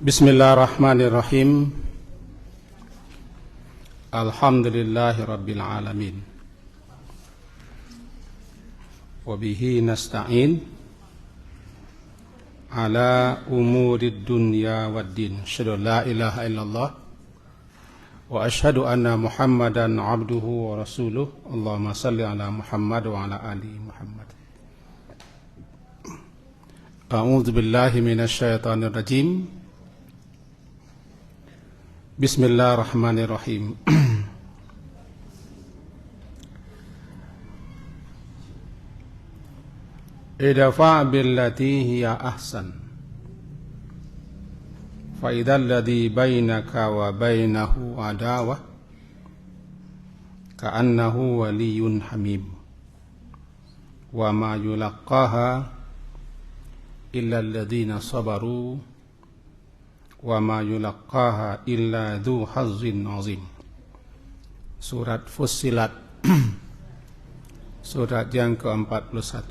Bismillahirrahmanirrahim. Alhamdulillahi rabbil alamin. Wa bihi nasta'in ala umurid dunya waddin. Asyhadu an la ilaha illallah wa asyhadu anna Muhammadan abduhu wa rasuluh. Allahumma salli ala Muhammad wa ala ali Muhammad. A'udzu billahi minasy syaithanir rajim. Bismillahirrahmanirrahim. Idfa' billati hiya ahsan fa idzal ladzi bainaka wa bainahu adawah ka'annahu waliyyun hamim wa ma yulaqqaha illa alladzina sabaru wa ma yulaqqaha illa dzu hazzin azim. Surat Fussilat surat yang ke-41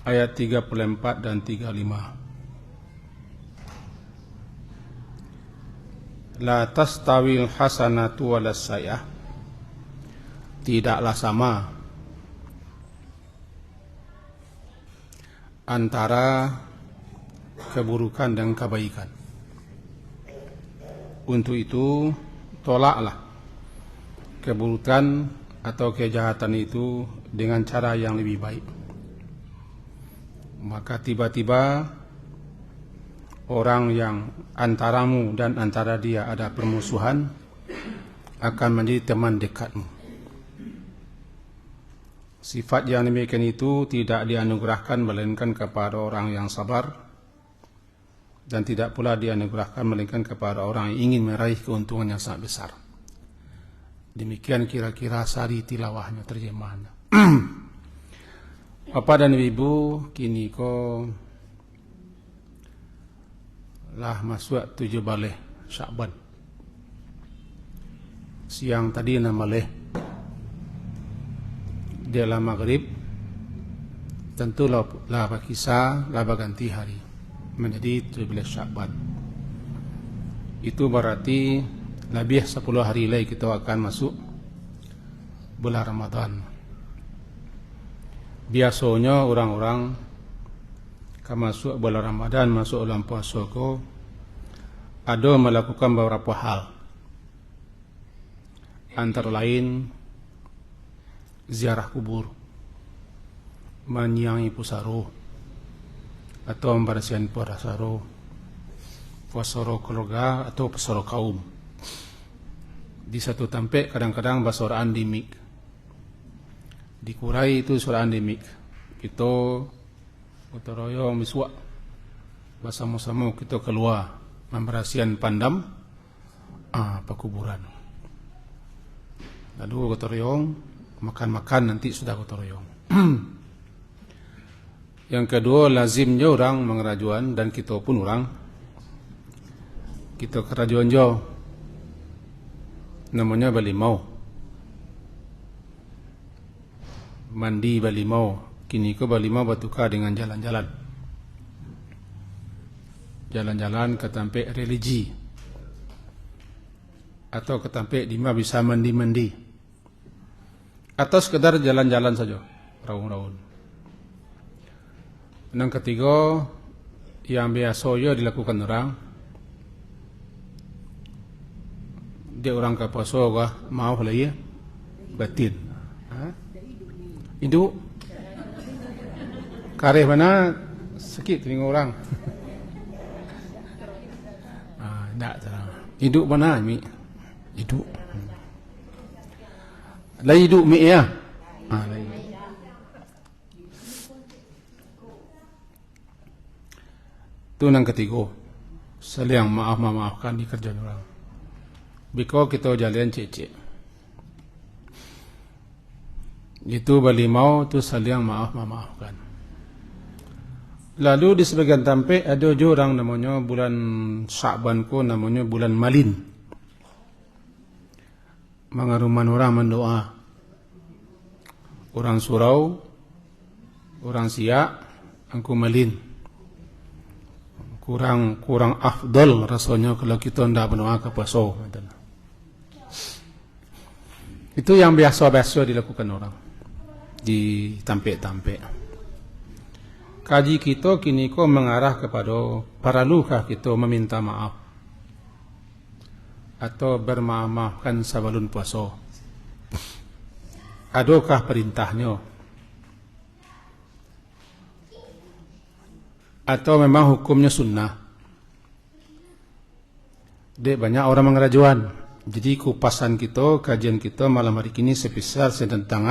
ayat 34 dan 35. La tastawil hasanatu walas sayah. Tidaklah sama antara keburukan dan kebaikan. Untuk itu tolaklah keburukan atau kejahatan itu dengan cara yang lebih baik. Maka tiba-tiba orang yang antaramu dan antara dia ada permusuhan akan menjadi teman dekatmu. Sifat yang demikian itu tidak dianugerahkan melainkan kepada orang yang sabar, dan tidak pula dianugerahkan melainkan kepada orang yang ingin meraih keuntungan yang sangat besar. Demikian kira-kira sari tilawahnya, terjemahannya. Bapak dan Ibu, kini ko lah masuk 7 baleh Sya'ban. Siang tadi nama leh dia maghrib, tentu lah kisah lah ganti hari menjadi 17 Sya'ban. Itu berarti lebih 10 hari lagi kita akan masuk bulan Ramadan. Biasanya orang-orang akan masuk bulan Ramadan, masuk bulan puasa ko, ada melakukan beberapa hal. Antara lain ziarah kubur, menyiangi pusaro, atau membersihkan pusaro keluarga atau pusaro kaum. Di satu tempat kadang-kadang bahasa endemik, dikurai itu suara endemik. Kita utoroyo miswa bersama-sama kita keluar membersihkan pandam pekuburan. Lalu utoroyo makan-makan nanti sudah utoroyo. Yang kedua, lazimnya orang mengerajuan, dan kita pun orang kita kerajuan jauh namanya balimau, mandi balimau. Kini ke balimau bertukar dengan jalan-jalan ke tempat religi atau ke tempat di mana bisa mandi atau sekedar jalan-jalan saja raun-raun. Yang ketiga, yang biasanya dilakukan orang, dia orang ke puasa kah mau lah ya batin. Hidup kareh mana sakit telinga orang. Tak terang. Hidup mana mi? Hidup. Lah hidup mi ya. Lah. Itu yang ketiga, saling maafkan di kerjaan orang. Biko kita jalan cecek. Itu balimau tu saling maafkan. Lalu di sebagian tempat ada orang namanya bulan Sya'ban ko namanya bulan Malin. Mengaruman orang mendoa. Orang surau, orang siak, angku Malin. kurang afdol rasanya kalau kita tidak berdoa ke puasa. Itu yang biasa-biasa dilakukan orang di tampik-tampik. Kaji kita kini kok mengarah kepada perlukah kita meminta maaf atau bermaafkan sebelum puasa. Adakah perintahnya? Atau memang hukumnya sunnah? Dek, banyak orang mengerajuan. Jadi kupasan kita, kajian kita malam hari ini spesial tentang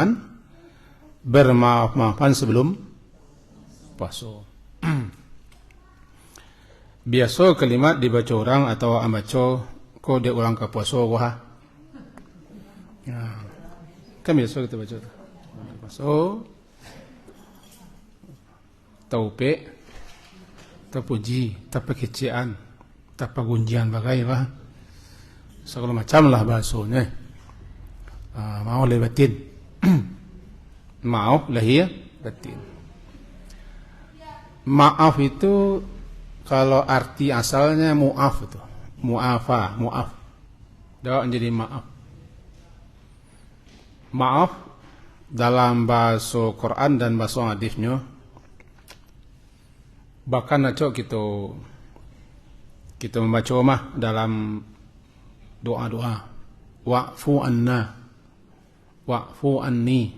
bermaaf-maafan sebelum puasa. Biasa kalimat dibaca orang atau ambaca kok dia orang ke puasa wah. Ya. Kan biasa kita baca puasa. Taufik, terpuji, terpekecian, terpegunjian bagai lah. Segala macam lah bahasanya. Mau lahir batin. Mau lahir batin. Maaf itu kalau arti asalnya mu'af itu. Mu'afa, mu'af. Dia jadi maaf. Maaf dalam bahasa Quran dan bahasa hadisnya. Bahkan acok kita membaca mah dalam doa-doa. Wa'fu anna, wa'fu anni,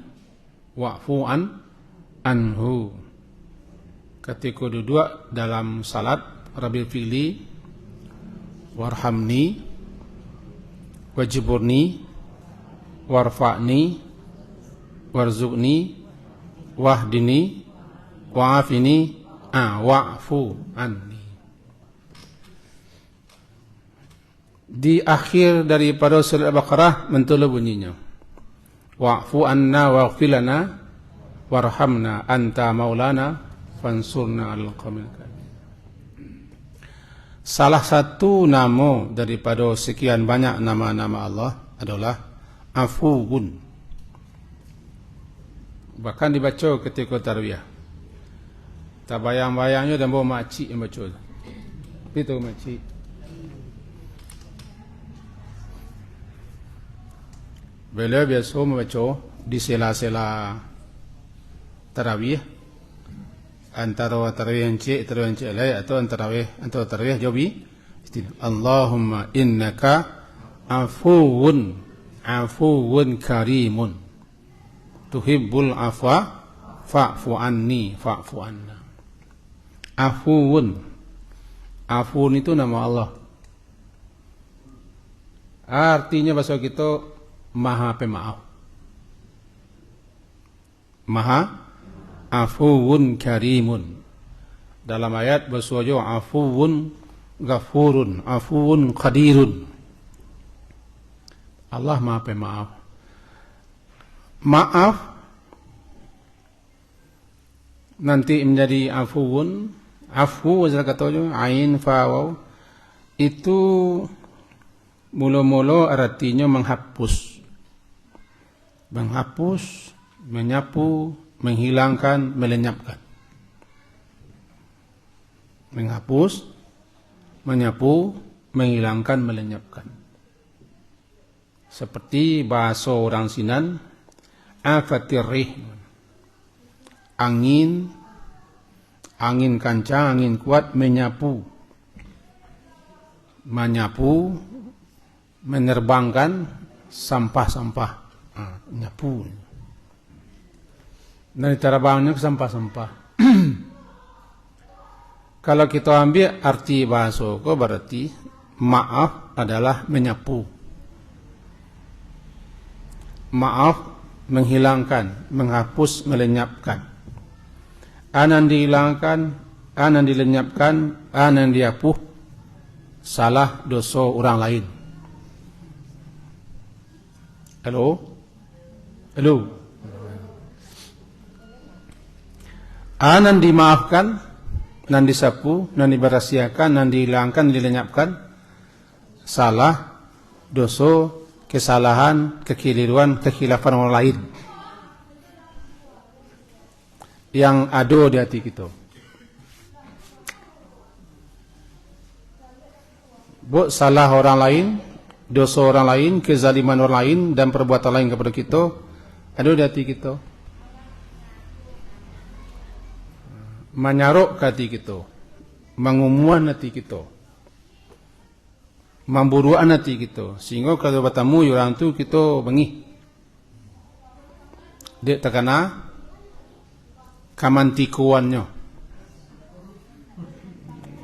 wa'fu anhu. Ketika duduk dalam salat Rabbil fi'li warhamni wajiburni warfa'ni warzuqni wahdini wa'afini wa'fu anni. Di akhir daripada surah Al-Baqarah mentula bunyinya wa'fu anna waghfir lana warhamna anta maulana fansurna 'alal qaumil kafirin. Salah satu nama daripada sekian banyak nama-nama Allah adalah Afuwun. Bahkan dibaca ketika tarawih. Tak bayang-bayangnya dan bawa makcik yang baca. Itu makcik. Beliau biasa membaca di sela-sela tarawih. Antara tarawih yang cik, tarawih yang cik lain atau antara tarawih jawabi. Allahumma innaka afuwun karimun tuhibbul afwa fa'fu anni fa'fu anna. Afuwun. Afuwun itu nama Allah. Artinya bahasa kita maha pemaaf. Maha afuwun karimun. Dalam ayat bersuara afuwun ghafurun, afuwun qadirun. Allah maha pemaaf. Maaf nanti menjadi afuwun. Afu wazal katanya ain fa waw itu mula-mula artinya menghapus. Menghapus, menyapu, menghilangkan, melenyapkan. Menghapus, menyapu, menghilangkan, melenyapkan. Seperti bahasa orang Sinan, afatir rih. Angin kancang, angin kuat menyapu. Menyapu, menerbangkan sampah-sampah. Nyapu. Dan diterbangnya ke sampah-sampah. Kalau kita ambil arti bahasa ko berarti maaf adalah menyapu. Maaf menghilangkan, menghapus, melenyapkan. Anan dihilangkan, anan dilenyapkan, anan diapuh salah dosa orang lain. Halo? Halo? Anan dimaafkan, nan disapu, nan diberasiakan, nan dihilangkan, dilenyapkan salah, dosa, kesalahan, kekeliruan, kekhilafan orang lain yang ada di hati kita. buat salah orang lain, dosa orang lain, kezaliman orang lain dan perbuatan lain kepada kita, ada di hati kita. Menyarok hati kita, mengumuman hati kita, memburuan hati kita, sehingga kalau bertemu orang tu kita bengih. Dia terkena kamantikuannya,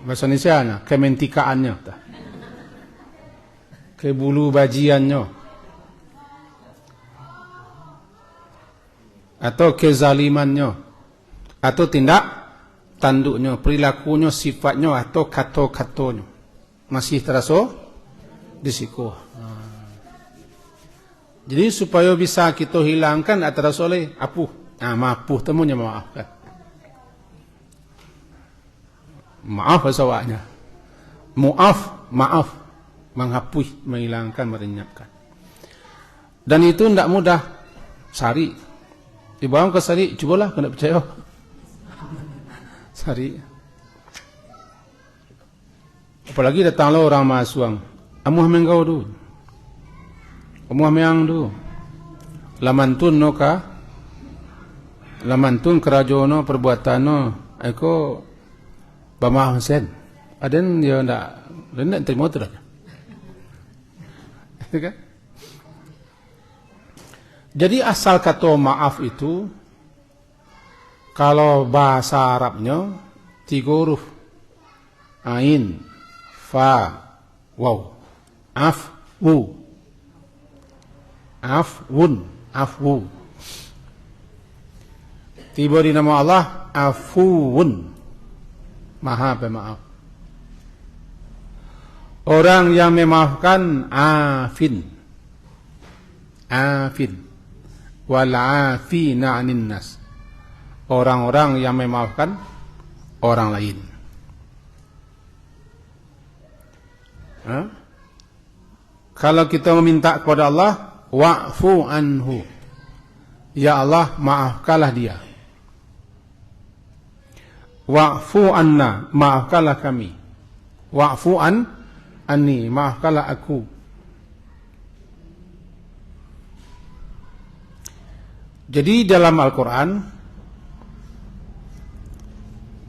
bahasa Indonesia kementikaannya, kebulu bajiannya, atau kezalimannya, atau tindak tanduknya, perilakunya, sifatnya, atau kata-katanya masih terasa di siku. Jadi supaya bisa kita hilangkan atau terasa oleh apuh, mapuh temunya maafkan. Maaf bahasawaknya, maaf, menghapus, menghilangkan, melenyapkan. Dan itu tidak mudah. Sari, dibawa ke sari, cubalah, kena percaya. Sari. Apalagi datanglah orang mahasuang, amuh menggau tu, amuh meang tu, lamantun no ka, lamantun kerajono perbuatano, eko bamah sen, aden dia ndak terima tu dah. Kan? Jadi asal kata maaf itu, kalau bahasa Arabnya 3 huruf, ain, fa, waw, afwu, afwu. Tiba di nama Allah afuun, maha pemaaf. Orang yang memaafkan afin, wal afina 'anin nas. Orang-orang yang memaafkan orang lain. Kalau kita meminta kepada Allah, wa'fu anhu, ya Allah maafkanlah dia. Wa'fu anna, maafkanlah kami. Wa'fu anni, maafkanlah aku. Jadi dalam Al-Quran,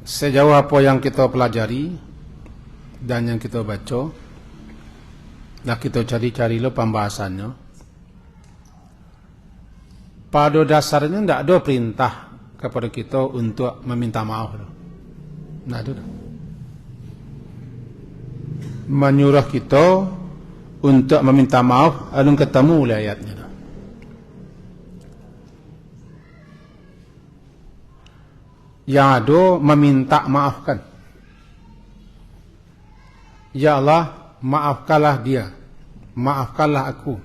sejauh apa yang kita pelajari dan yang kita baca, nah kita cari-cari lo pembahasannya, pada dasarnya tidak ada perintah kepada kita untuk meminta maaf. Tidak ada. Menyuruh kita untuk meminta maaf, alun ketemu oleh ayatnya. Yang ada meminta maafkan. Ya Allah, maafkanlah dia, maafkanlah aku.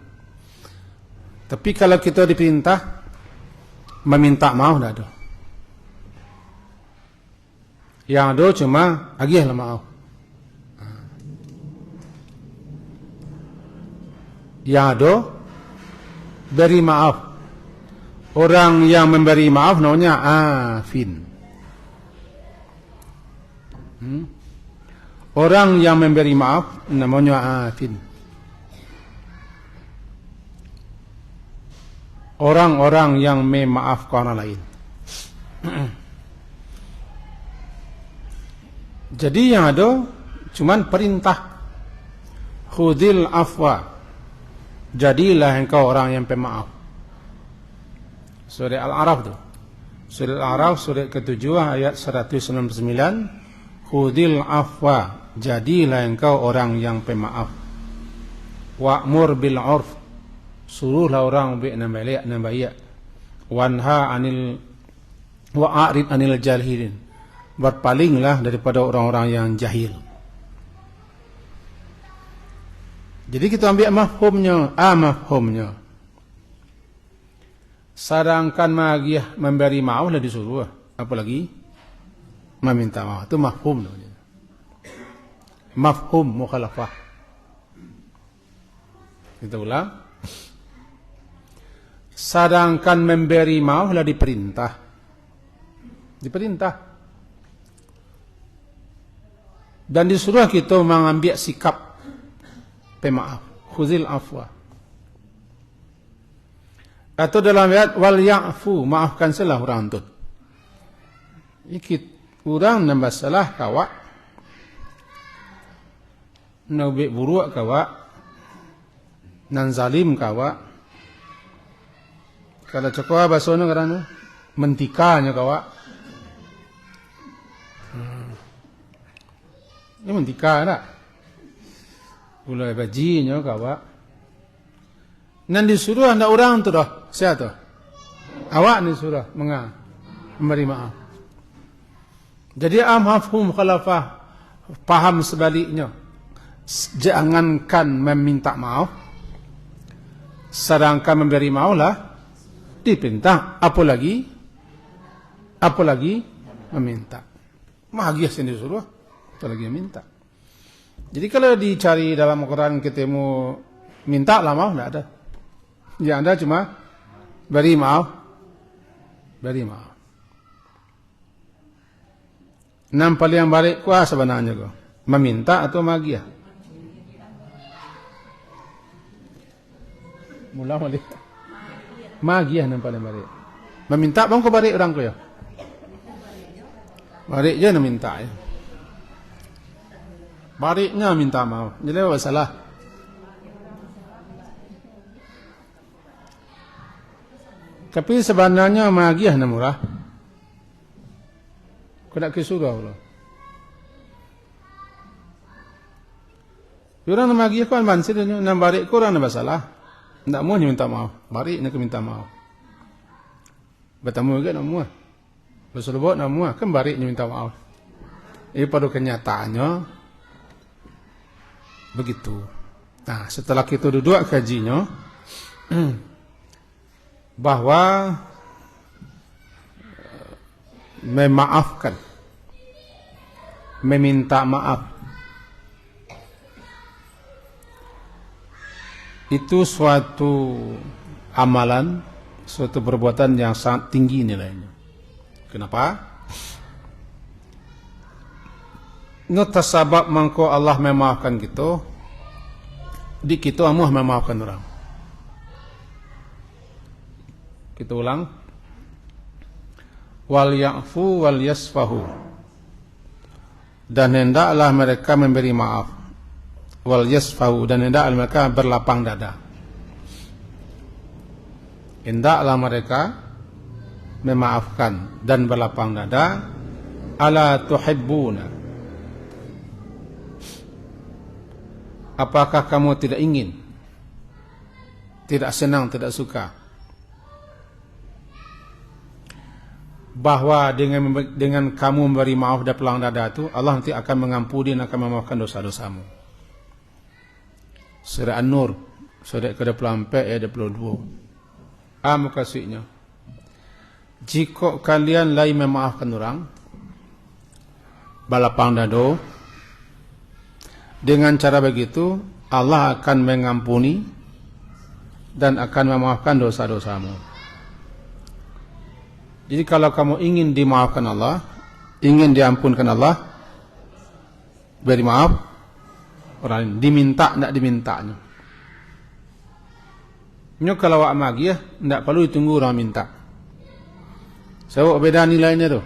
Tapi kalau kita diperintah meminta maaf, tidak ada. Yang ada cuma agihlah maaf. Yang ada beri maaf. Orang yang memberi maaf namanya afin. Orang yang memberi maaf namanya afin. Orang-orang yang memaafkan orang lain. Jadi yang ada cuman perintah, khudil afwa, jadilah engkau orang yang pemaaf. Surah Al-A'raf tu. Surah Al-A'raf surah ke-7 ayat 199. Khudil afwa, jadilah engkau orang yang pemaaf. Wa'mur bil 'urf, suruhlah orang baik dan baik. Wanha anil wa'arid anil jahilin, berpalinglah daripada orang-orang yang jahil. Jadi kita ambil mafhumnya, mafhumnya. Sedangkan magiah memberi maaf lah disuruh, apalagi meminta maaf. Itu mafhum namanya. Mafhum mukhalafah. Kita ulang. Sedangkan memberi maaf lah diperintah. Diperintah. Dan disuruh kita mengambil sikap pemaaf. Khuzil afwa. Atau dalam ayat wal ya'fu, maafkan salah orang tu. Ikit orang nambah salah kawak. Nabi buruk kawak. Nan zalim kawak. Kalau cakap bahasa mana kerana mentikanya kawak. Ini mentika tak? Ulai bajinya kawak. Nan disuruh anda orang tu dah. Siapa tu? Awak ni suruh memberi maaf. Jadi mafhum khalafah paham sebaliknya. Jangankan meminta maaf, sedangkan memberi maaf lah diperintah. Apalagi meminta. Bahagia sendiri suruh, apalagi minta. Jadi kalau dicari dalam Al-Quran ketemu minta lah maaf, tidak ada. Yang ada cuma beri maaf. Nampak yang balik kuah sebenarnya kau meminta atau magia. Mula balik magia nampak yang balik. Meminta bang kau balik orang kau ya. Balik je nak minta ya. Baliknya minta maaf. Jadi apa salah? Tapi sebenarnya magiah na murah. Kau nak ke surga pula. Orang nak magiah kau mansir nak balik kau orang nak masalah. Tak mau minta maaf. Balik nak minta maaf. Bertemu juga nak muah. Berselubut nak muah. Kan balik minta maaf. Pada kenyataannya begitu. Nah, setelah kita duduk kajinya bahwa memaafkan, meminta maaf itu suatu amalan, suatu perbuatan yang sangat tinggi nilainya. Kenapa? Nota sabab mangko Allah memaafkan kita, di kita amuh memaafkan orang. Kita ulang. Wal ya'fu wal yasfahu. Dan hendaklah mereka memberi maaf. Wal yasfahu, dan hendaklah mereka berlapang dada. Hendaklah mereka memaafkan dan berlapang dada. Ala tuhibbuna. Apakah kamu tidak ingin, tidak senang, tidak suka bahwa dengan kamu memberi maaf dan pelang dada itu Allah nanti akan mengampuni dan akan memaafkan dosa-dosamu. Surah An-Nur surat ke-24 ayat 22. Makasihnya, jika kalian lai memaafkan orang balapang dado, dengan cara begitu Allah akan mengampuni dan akan memaafkan dosa-dosamu. Jadi kalau kamu ingin dimaafkan Allah, ingin diampunkan Allah, beri maaf orang lain. Diminta, tidak dimintanya. Ini kalau awak magi ya, tidak perlu ditunggu orang minta. Sebab beda nilainya tu.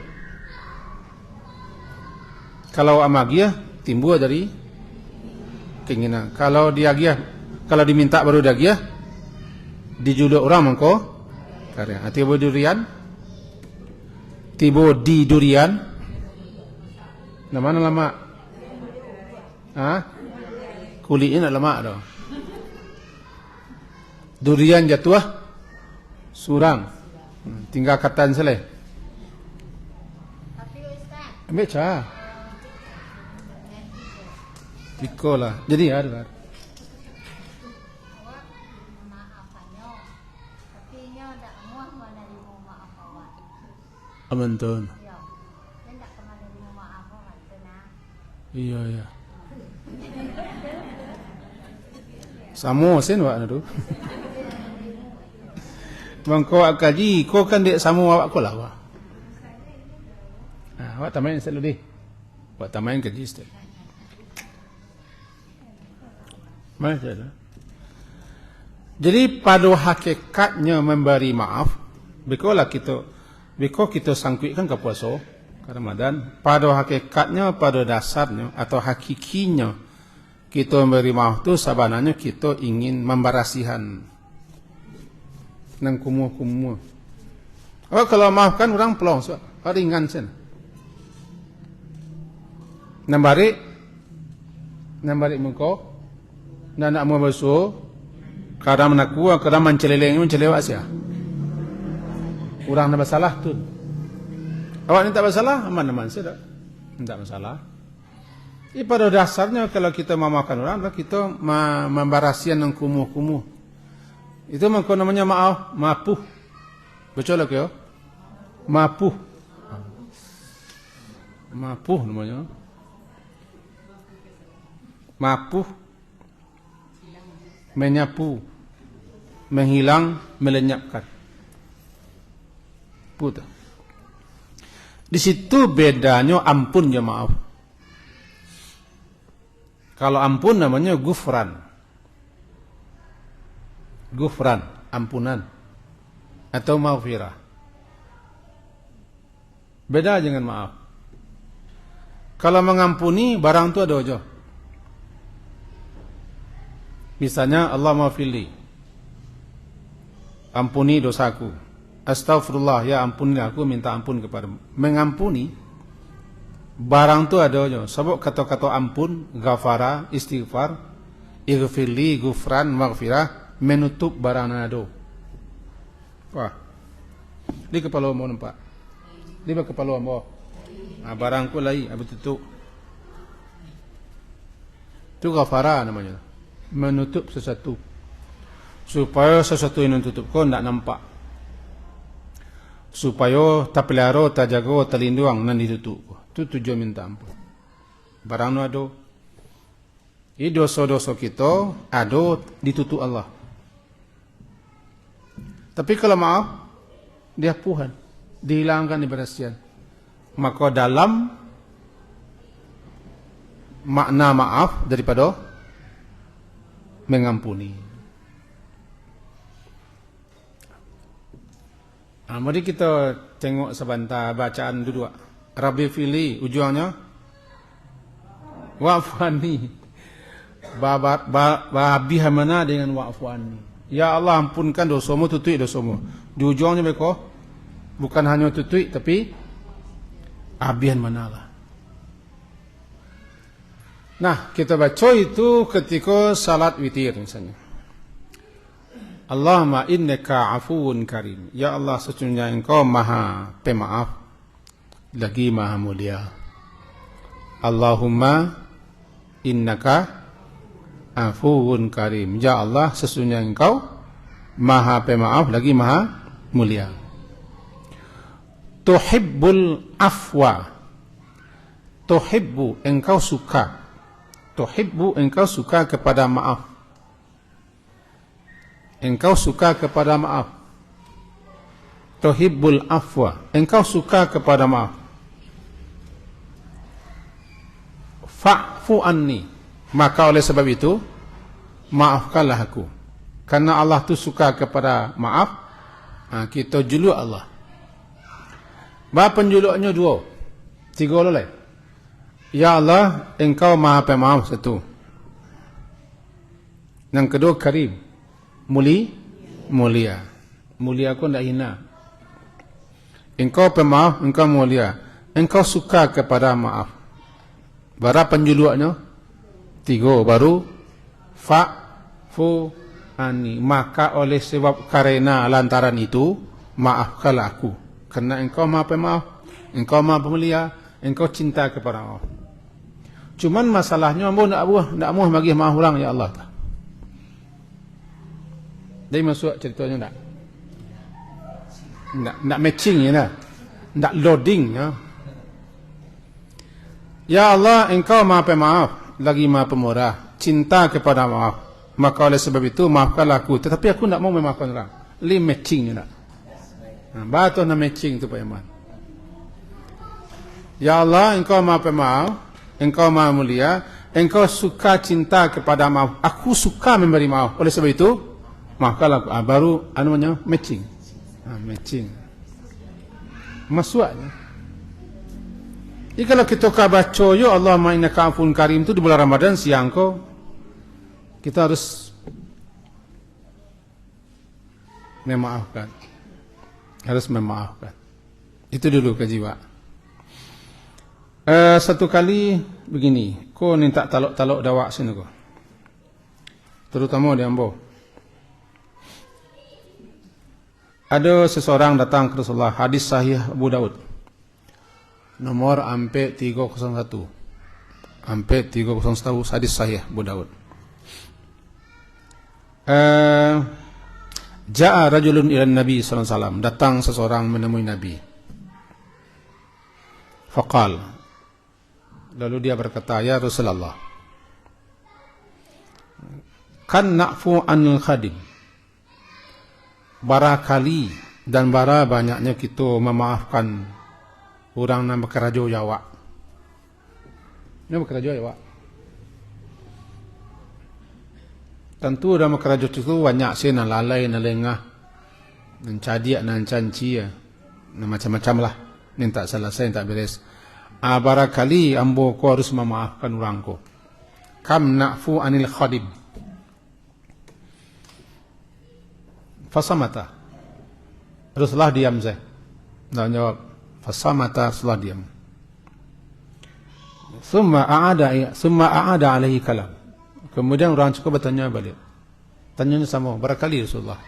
Kalau awak magi ya, timbul dari keinginan. Kalau dia giah, kalau diminta baru dia giah, dijuluk orang mengko karya. Tiba durian, tiba di durian. Nama lama? Kulitnya nak lama dah. Durian jatuh, surang. Tinggal katan seleh. Ambil cah. Ikolah. Jadi ada. Amanton. Iya. Samo sen wak tu. Bang kau kaji, kau kan dek samo awak kau lah wak. Awak tamain selalu deh. Awak tamain kaji setiap. Jadi pada hakikatnya memberi maaf, because kita sangkutkan ke puasa Ramadan, pada hakikatnya, pada dasarnya atau hakikinya kita memberi maaf tu sebenarnya kita ingin membarasihan nang kumuh-kumuh. Kalau maafkan orang pelong, ringan sen. Nambari muka, nak mau basuh, kadang menaku, kadang mencelewak sia. Orang nak bersalah tu. Awak ni tak bersalah, aman-aman saja. Tak masalah. Pada dasarnya kalau kita memaafkan orang, kita membarasian yang kumuh-kumuh. Itu namanya maapuh. Betul tak ya? Maapuh namanya. Maapuh, menyapu, menghilang, melenyapkan. Putar. Di situ bedanya ampun ya maaf. Kalau ampun namanya gufran. Gufran, ampunan. Atau maghfirah. Beda dengan maaf. Kalau mengampuni, barang itu ada aja. Misalnya, Allah maafili. Ampuni dosaku. Astaghfirullah, ya ampuni aku, minta ampun kepadamu. Mengampuni, barang tu ada aja. Sebab kata-kata ampun, ghafara, istighfar, ighfirli, gufran, maghfirah, menutup barang nado. Wah, di kepala mau nampak. Di kepala mau. Barang ku lai, abu tutup. Itu ghafara namanya. Menutup sesuatu. Supaya sesuatu yang tutup kau tidak nampak. Supaya tak pelihara, tak jaga, tak lindung nan ditutup. Itu tujuan minta ampun. Barang nu ada. Ini dosa-dosa kita ada ditutup Allah. Tapi kalau maaf, dihapuhan, dihilangkan diberasihan. Maka dalam makna maaf daripada mengampuni. Mari kita tengok sebentar bacaan dulu. Rabbi fili ujungnya wa'fani. Babi hamana dengan wa'fani. Ya Allah ampunkan dosamu, tutui dosamu. Di ujungnya mereka bukan hanya tutui tapi abihan manalah. Nah, kita baca itu ketika salat witir misalnya. Allahumma innaka afuwun karim. Ya Allah, sesungguhnya Engkau Maha Pemaaf lagi Maha Mulia. Allahumma innaka afuwun karim. Ya Allah, sesungguhnya Engkau Maha Pemaaf lagi Maha Mulia. Tuhibbul afwa. Tuhibbu, engkau suka. Tuhibbu, engkau suka kepada maaf. Engkau suka kepada maaf. Tuhibbul afwa, engkau suka kepada maaf. Fa'fu anni, maka oleh sebab itu maafkanlah aku. Karena Allah tu suka kepada maaf, kita juluk Allah. Bahawa penjuluknya dua, tiga oleh. Ya Allah, engkau Maha Pemaaf satu. Yang kedua karim, mulia. Mulia aku tidak hina. Engkau pemaaf, engkau mulia. Engkau suka kepada maaf. Bara penjuluknya tiga, baru fa'fu anni, maka oleh sebab karena lantaran itu maafkanlah aku. Karena engkau Maha Pemaaf, engkau Maha Pemulia, engkau cinta kepada maaf. Cuman masalahnya ambo nak muah bagi maaf orang ya Allah. Dia masuk ceritanya nak matching ya, nak loading ya. Ya Allah, engkau Maha Pemaaf lagi Maha Pemurah, cinta kepada maaf. Maka oleh sebab itu maafkanlah aku. Tetapi aku nak mau memaafkan orang. Li matching ya nak. Batu nak matching tu Pak Iman. Ya Allah, engkau Maha Pemaaf, engkau Maha Mulia, engkau suka cinta kepada maaf, aku suka memberi maaf. Oleh sebab itu, maafkanlah aku. Baru namanya matching. Matching. Masuknya. Jadi kalau kita baca ya Allah innaka afuwun karim itu di bulan Ramadan siang kau, kita harus memaafkan. Harus memaafkan. Itu dulu kejiwa. Satu kali begini, kau minta talok-talok dawak sini kau. Terutama di Ambo. Ada seseorang datang ke Rasulullah, hadis sahih Abu Daud. Nomor ampe 301. Ampe 301 hadis sahih Abu Daud. Ja'a rajulun ila Nabi sallallahu alaihi wasallam, datang seseorang menemui Nabi. Faqal, lalu dia berkata, ya Rasulullah, kan na'fu anil khadim, barakali dan bara banyaknya kita memaafkan orang yang berkerajo Jawa. Ini berkerajo Jawa. Tentu dalam kerajaan itu banyak sih nan lalai, nan lengah, nan cadia, nan canci, nan macam-macam lah. Ini tak selesai, tak beres. Barakali ambo ko harus memaafkan orangku. Kam na'fu anil khadim. Fasamata. Rasulullah diam saya. Tak jawab. Fasamata, Rasulullah diam. Summa a'ada alaihi kalam. Kemudian orang cukup bertanya balik. Tanyanya sama, barakali Rasulullah.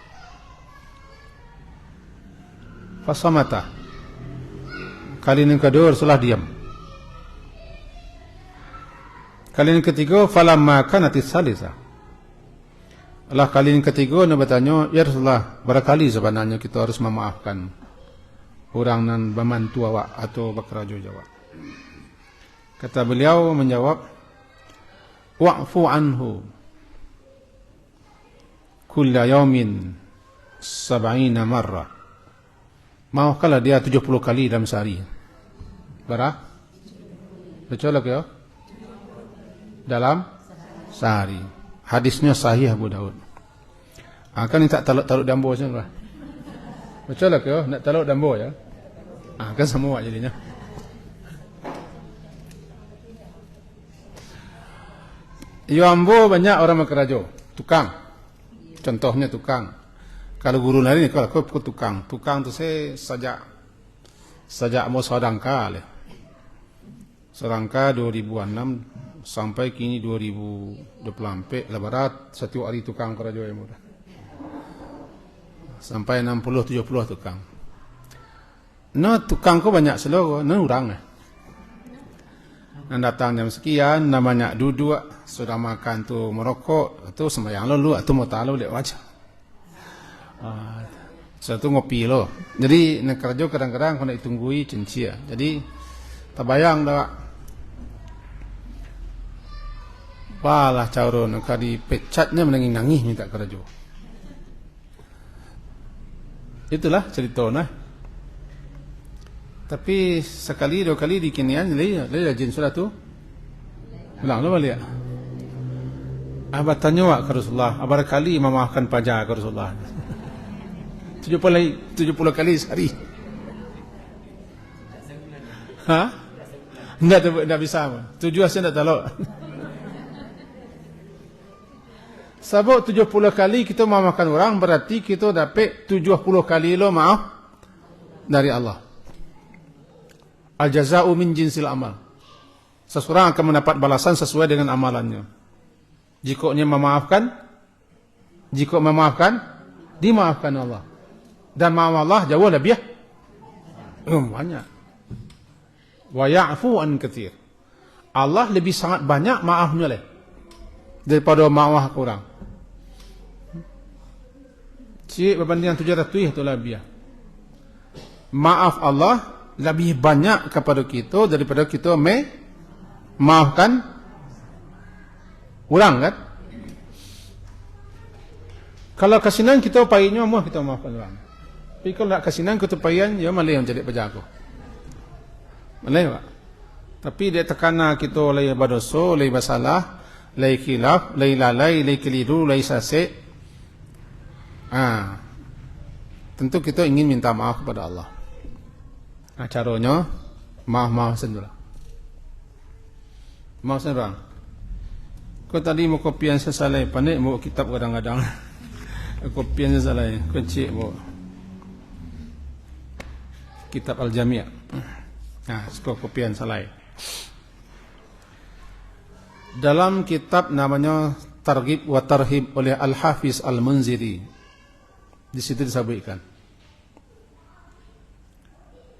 Fasamata. Kali yang kedua Rasulullah diam. Kali yang ketiga, falamma kanatis salisa. Allah kali yang ketiga dia bertanya, ya Rasulullah, barakali sebenarnya kita harus memaafkan orang yang membantu awak atau berkerajo Jawa. Kata beliau menjawab, wa'fu anhu kulla yawmin 70 marrah. Maafkanlah dia 70 kali dalam sehari. Berapa? Betul ke ya? Dalam sehari. Hadisnya sahih Abu Daud. Kan tak taluk-taluk dambo saja lah. Betul ke ya? Nak taluk dambo ya? Kan semua jadinya. Ambo banyak orang berkerajo, tukang. Contohnya tukang. Kalau guru nari ni kalau aku tukang tu saya sejak mau Sodangka le. Sodangka 2006 sampai kini 2024 lebarat satu hari tukang kerajo yang muda. Sampai 60-70 tukang. No tukang ko banyak seluruh, no orang Nan datang jam sekian, namanya duduk, sudah makan tu merokok, tu sembahyang lalu, tu mau tahu lek wajah. Satu ngopi lo. Jadi nak kerja kadang-kadang kena ditunggui cencia. Jadi tabayang dah. Walah cauro nak di pecatnya menangis-nangis minta kerja. Itulah cerita nah. Tapi sekali dua kali di kinian dia jin sudah tu. Ulang balik. Abah tanya wak ke Rasulullah, abah kali memaafkan pajak ke Rasulullah. 70 kali sehari. Enggak bisa. 7 saya tak tahu. Sebab 70 kali kita memaafkan orang berarti kita dapat 70 kali lo maaf dari Allah. Al-jaza'u min jinsil amal. Seseorang akan mendapat balasan sesuai dengan amalannya. Jika memaafkan, dimaafkan Allah. Dan maaf Allah jauh lebih banyak. Wa ya'fu an katsir. Allah lebih sangat banyak maafnya daripada maaf orang. Cik berbanding 700 itu lebih. Maaf Allah lebih banyak kepada kita daripada kita maafkan orang kan. Kalau kasinan kita payahnya maaf kita maafkan orang. Tapi kalau nak kasinan kita payah ya malah yang jadi pejago. Malah tak. Tapi dia tekana kita oleh badoso, oleh basalah, oleh khilaf, oleh lalai, oleh keliru, oleh sasik. Tentu kita ingin minta maaf kepada Allah. Caranya maaf sendiri. Maaf sendiri. Kau tadi mau kopian sesalai, pandai mau kitab kadang-kadang. Kopian sesalai, kau cik mau kitab Al-Jami'. Sekolah kopian salai. Dalam kitab namanya Targhib wa Tarhib oleh Al-Hafiz Al-Munziri, di situ disebutkan,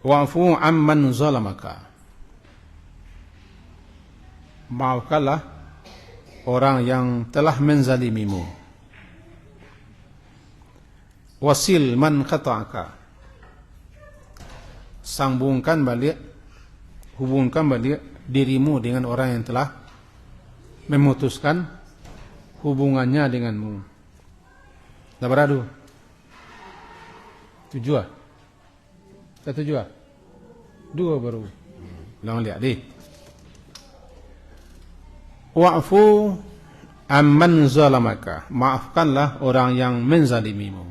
wa'fu amman zalamaka, maafkanlah orang yang telah menzalimimu, wasil man qata'aka, hubungkan balik dirimu dengan orang yang telah memutuskan hubungannya denganmu. Tak beradu. Tujuh. Satu tujuh. Dua baru. Ulang lihat deh. Wa'fu amman zalamaka, maafkanlah orang yang menzalimimu.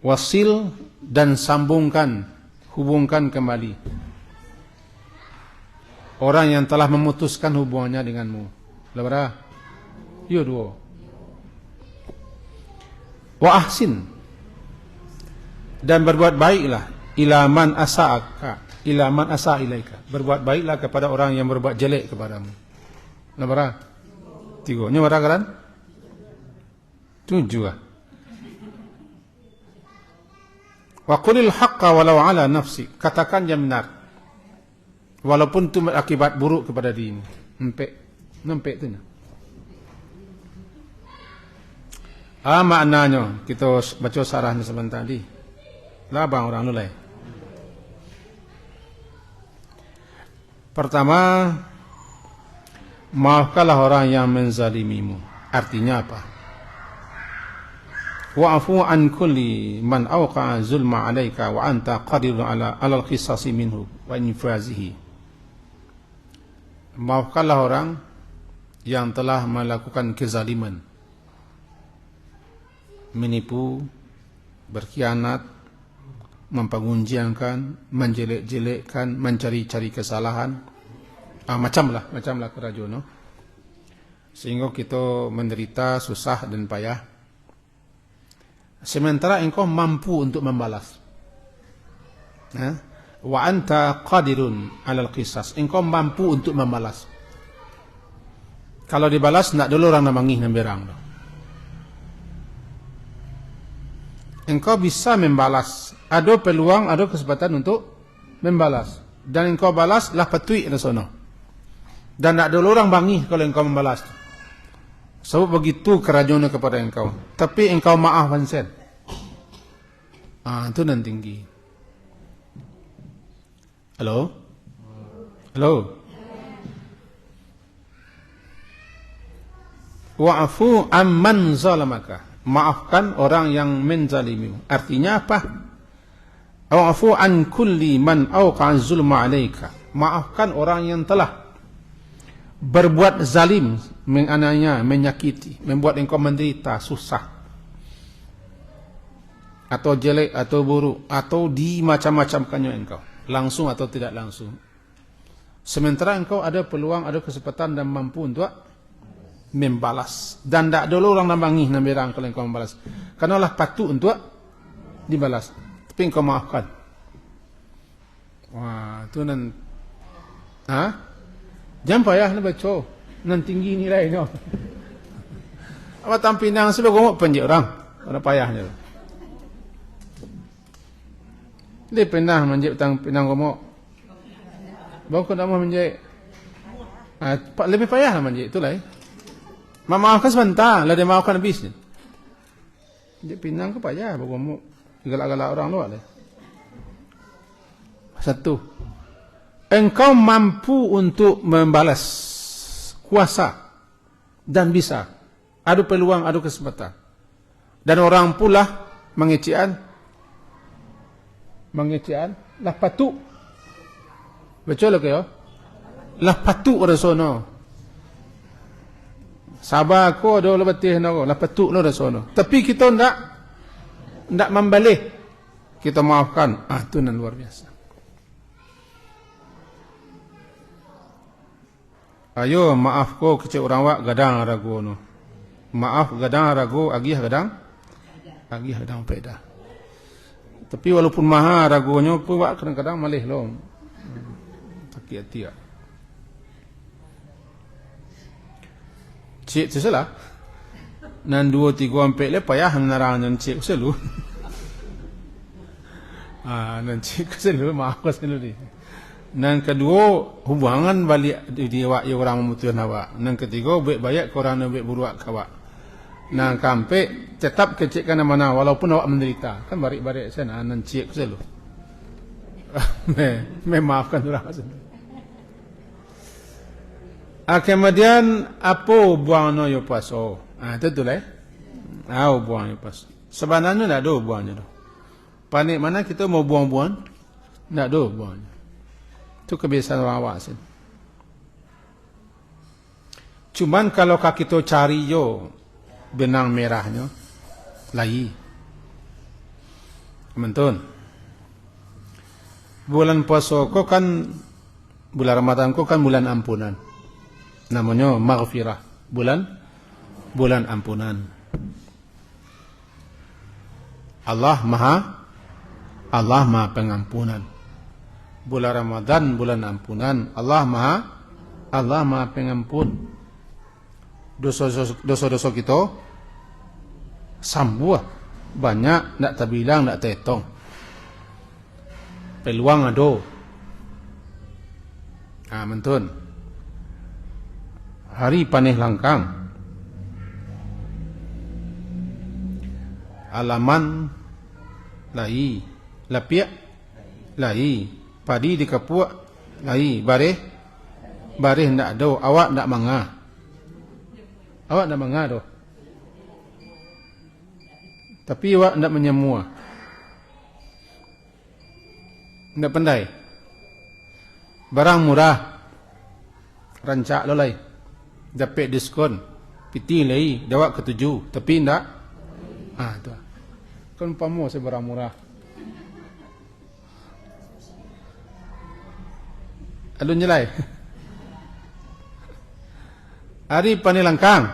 Wasil, dan sambungkan, hubungkan kembali orang yang telah memutuskan hubungannya denganmu. Berapa? Yo dua. Wa ahsin, dan berbuat baiklah ilaman asa'aka, ilaman asa ilaika, berbuat baiklah kepada orang yang berbuat jelek kepadamu. Berapa? Tiga. Ini berapa kan? Tujuh. Wa qulil haqqa walau ala nafsi, katakan yang benar walaupun itu akibat buruk kepada dirimu. Nempek tu. Maknanya kita baca sarahnya sebentar tadi. Lah bang orang mulai. Pertama, maafkanlah orang yang menzalimimu. Artinya apa? Wa'fu an kulli man awqa'a zulma 'alaika wa anta qadirun 'ala al-qisasi minhu wa infazihi. Maafkanlah orang yang telah melakukan kezaliman, menipu, berkhianat, mempergunjingkan, menjelek-jelekkan, mencari-cari kesalahan, macamlah kerajaan, no? Sehingga kita menderita susah dan payah. Sementara engkau mampu untuk membalas. Wa anta qadirun 'alal qisas, engkau mampu untuk membalas. Kalau dibalas nak dulu orang namangih namberang. Engkau bisa membalas, ada peluang, ada kesempatan untuk membalas, dan engkau balas lah petui di sana. Dan nak dulu orang bangih kalau engkau membalas. Sebab begitu kerajaannya kepada engkau. Tapi engkau maaf pansen. Itu nan tinggi. Halo? Wa'fu amman zalamaka, maafkan orang yang menzalimimu. Artinya apa? Wa'fu an kulli man awqa'a zulma 'alaika, maafkan orang yang telah berbuat zalim, menganiaya, menyakiti, membuat engkau menderita, susah, atau jelek, atau buruk, atau di macam-macamkannya engkau, langsung atau tidak langsung. Sementara engkau ada peluang, ada kesempatan dan mampu untuk membalas. Dan tak dulu orang namangih namberang kalau engkau membalas. Karena lah patut untuk dibalas. Tapi engkau maafkan. Wah, itu nan. Jangan payah nak baca. Nan tinggi nilainya. Apa tampinang sebab gomok penjik orang. Ada payahnya. Dia pernah menjik pinang gomok. Bawa kau nak menjik. Lebih payah lah menjik. Itulah. Maafkan sebentar. Lah dia maafkan habis. Menjik pinang ke payah. Bawa gomok. Galak-galak orang luar lah. Satu. Engkau mampu untuk membalas, kuasa dan bisa, ada peluang, ada kesempatan. Dan orang pula mengecean Lah patuk. Betul ke ya? Lah patuk ora sono. Sabar ko do lebetih nako, lah patuk lo ora sono. Tapi kita ndak membalik. Kita maafkan. Itu nan luar biasa. Ayo maaf ko kecil orang wak gadang ragu no. Maaf gadang ragu, agih gadang peda. Tapi walaupun maha ragunya pun wak kadang-kadang malih lo. Sakit hati ya. Cik tu salah. Nan 2 3 4 le payah narang nan cik selu. Nan cik selu maaf ko selu ni. Nan kedua hubungan balik dia wak orang memutuskan awak. Nan ketiga baik baik korang baik buruak kawak. Nan kampe tetap kecik kana mana walaupun awak menderita. Kan barik-barik sana nan cik selu. Maafkan orang selu. Kemudian apa buang no yo paso. Itu lah. Buang yo paso. Sebenarnya tak ada buangnya tu. Panik mana kita mau buang-buang? Tak ada buangnya. Itu kebiasaan orang awak sih. Cuman kalau kita cari yo benang merahnya, lagi. Mentun. Bulan puasa ko kan, bulan Ramadan ko kan bulan ampunan. Namanya maghfirah. Bulan ampunan. Allah maha pengampunan. Bulan Ramadan bulan ampunan. Allah maha pengampun. Dosa-dosa kita sambuah banyak, nak terbilang, nak terhitung. Peluang ada. Mentun. Hari panih langkang. Alaman lai, lapiak lai. Padi di kapuak lai, bareh ndak do, awak ndak mangah. Awak ndak mangah do. Tapi awak ndak menyemua. Ndak pandai. Barang murah. Rancak lo lai. Dapat diskon. Piti lai, dawak ke-7, tapi ndak. Tu. Kan pamo se barang murah. Alun nyelai. Hari panilangkang.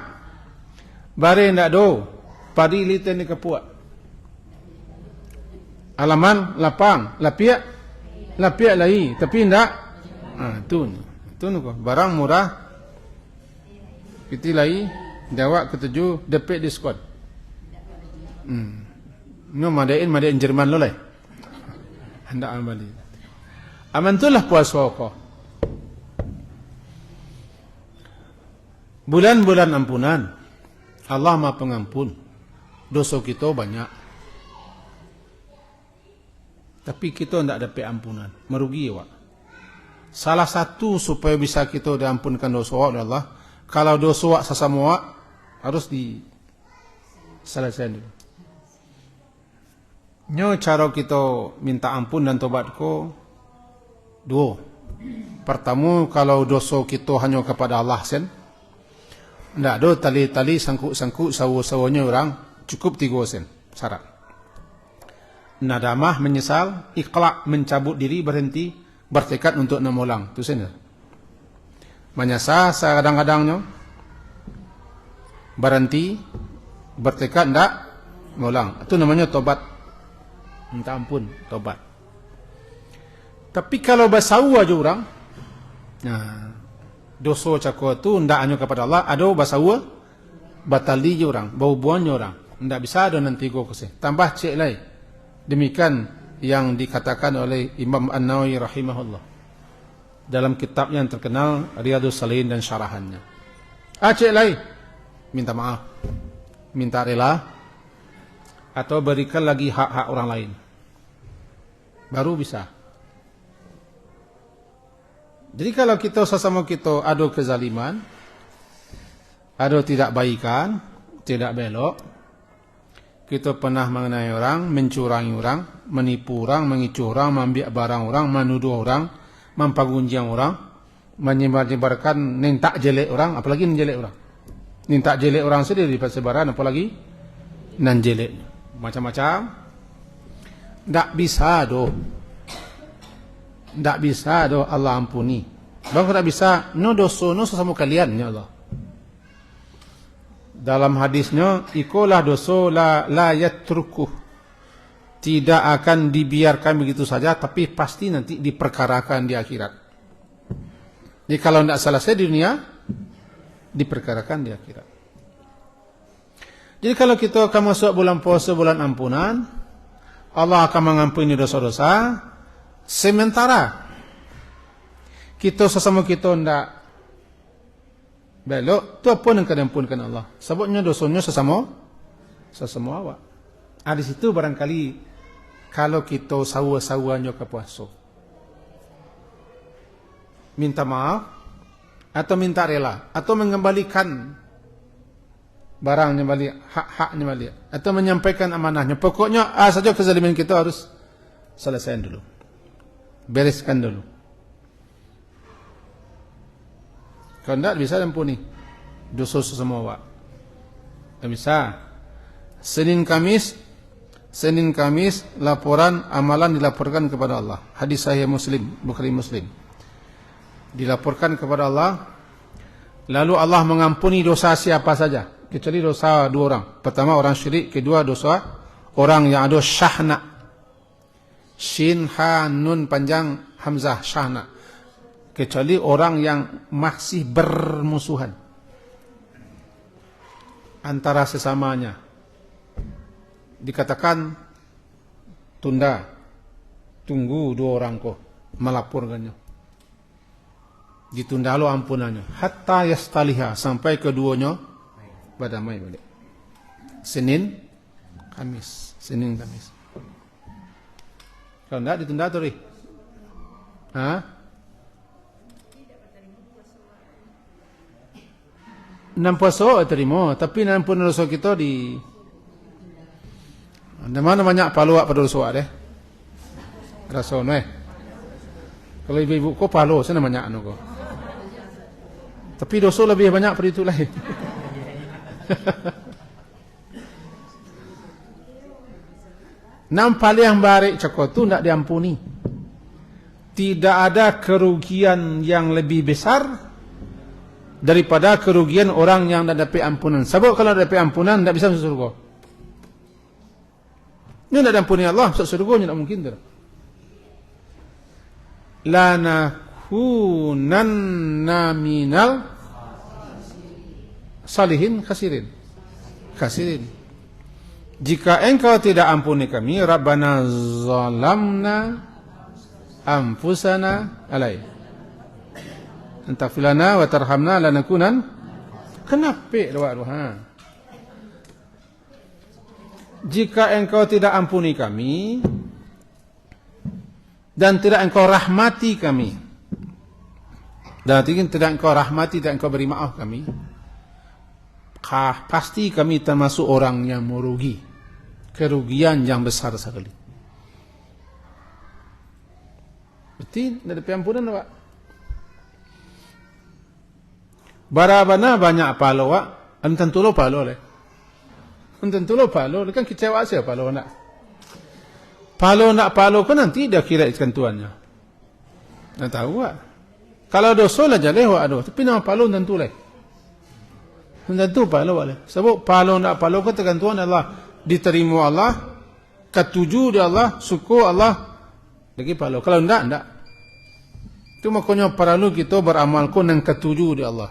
Bare ndak do. Padi liten ni kepuak. Alaman lapang, lapiak lai, tapi ndak. Tu ko barang murah. Piti lai, dawak ke-7, dapat diskon. No madain Jerman lo lai. Hendak amali. Amantulah puasa ko. Bulan-bulan ampunan. Allah maha pengampun. Dosa kita banyak. Tapi kita tidak dapat ampunan. Merugi awak. Salah satu supaya bisa kita diampunkan dosa awak oleh Allah. Kalau dosa awak sesama awak, harus diselesaikan dulu. Nyo cara kita minta ampun dan tobat ko, 2. Pertama, kalau dosa kita hanya kepada Allah sen. Tidak ada tali-tali, sangkuk-sangkuk, sawa-sawanya orang. Cukup 3 sen. Syarat. Nadamah, menyesal. Iqla', mencabut diri, berhenti. Bertekad untuk menolong. Itu sen. Menyesal kadang-kadangnya. Berhenti. Bertekad tidak menolong. Itu namanya tobat. Minta ampun, tobat. Tapi kalau bersawa aja orang. Dosa cakap tu ndak hanya kepada Allah, ada basawa batali je orang, bau buannya orang. Ndak bisa ada nanti go kesih. Tambah cek lai. Demikian yang dikatakan oleh Imam An-Nawawi rahimahullah dalam kitabnya yang terkenal Riyadhus Shalihin dan syarahannya. Cek lai. Minta maaf. Minta rela atau berikan lagi hak-hak orang lain. Baru bisa. Jadi kalau kita sesama kita ada kezaliman, ada tidak baikan, tidak belok, kita pernah mengenai orang, mencurangi orang, menipu orang, mengicu orang, mengambil barang orang, menuduh orang, mempagunjang orang, menyebar-nyebarkan nintak jelek orang, apalagi menjelek orang. Nintak jelek orang sendiri di persebaran, apalagi nan jelek. Macam-macam. Tak bisa doh. Tak bisa doh Allah ampuni. Bang tak bisa, no dosa no sesama kalian ya Allah. Dalam hadisnya, ikolah dosa la yatrukuh. Tidak akan dibiarkan begitu saja, tapi pasti nanti diperkarakan di akhirat. Jadi kalau tidak selesai di dunia, diperkarakan di akhirat. Jadi kalau kita akan masuk bulan puasa, bulan ampunan, Allah akan mengampuni dosa-dosa. Sementara kita sesama kita tidak belok, tu apa yang akan diampunkan Allah? Sebabnya dosanya sesama awak. Di situ barangkali kalau kita sawa-sawanya ke puasa, minta maaf atau minta rela atau mengembalikan barangnya balik, hak-haknya balik, atau menyampaikan amanahnya. Pokoknya saja kezaliman kita harus selesaikan dulu, bereskan dulu. Kalau tidak bisa diampuni dosa semua awak. Tak bisa. Senin Kamis laporan amalan dilaporkan kepada Allah. Hadis sahih Muslim, Bukhari Muslim. Dilaporkan kepada Allah, lalu Allah mengampuni dosa siapa saja, kecuali dosa dua orang. Pertama orang syirik, kedua dosa orang yang ada syahna. Shin, ha, nun panjang, hamzah, syahna. Kecuali orang yang masih bermusuhan antara sesamanya. Dikatakan tunggu dua orang kok melaporkannya. Ditunda lo ampunannya. Hatta yastaliha, sampai keduanya berdamai balik. Senin Kamis. Kalau tidak ditunda tuh. Enam puasa terima, tapi enam pun dosa kita di mana banyak paluak pada dosa deh. Rasa kalau ibu-ibu kau palu, sana banyak kau. Tapi dosa lebih banyak pada itu lain. Nampak yang barik cakap tu tidak diampuni. Tidak ada kerugian yang lebih besar daripada kerugian orang yang tidak dapat ampunan. Sebab kalau dapat ampunan tidak bisa masuk surga. Ini tidak diampuni Allah, masuk surga tidak mungkin. Lanakunanna minal salihin khasirin. Jika engkau tidak ampuni kami, Rabbana zalamna anfusana alai. Antafilana wa tarhamna lanakunan. Kenapa doa? Jika engkau tidak ampuni kami dan tidak engkau rahmati kami, dan tidak engkau rahmati dan engkau beri maaf kami, pasti kami termasuk orang yang merugi, kerugian yang besar sekali. Berarti tidak ada ampunan, Pak. Barabana banyak palo, Pak. Tentu lo palo leh. Tentu lo palo, kan kecewa sih palo nak. Palo kan nanti dia kira ketentuannya. Nak tahu Pak. Kalau dosa lah jaleh aduh, tapi nama palo tentu leh. Tentu palo leh. Sebab palo kan ketentuan Allah, diterima Allah, ketujuh di Allah, syukur Allah, lagi palo. Kalau enggak. Itu makanya perlu kita beramal ko yang ketujuh di Allah.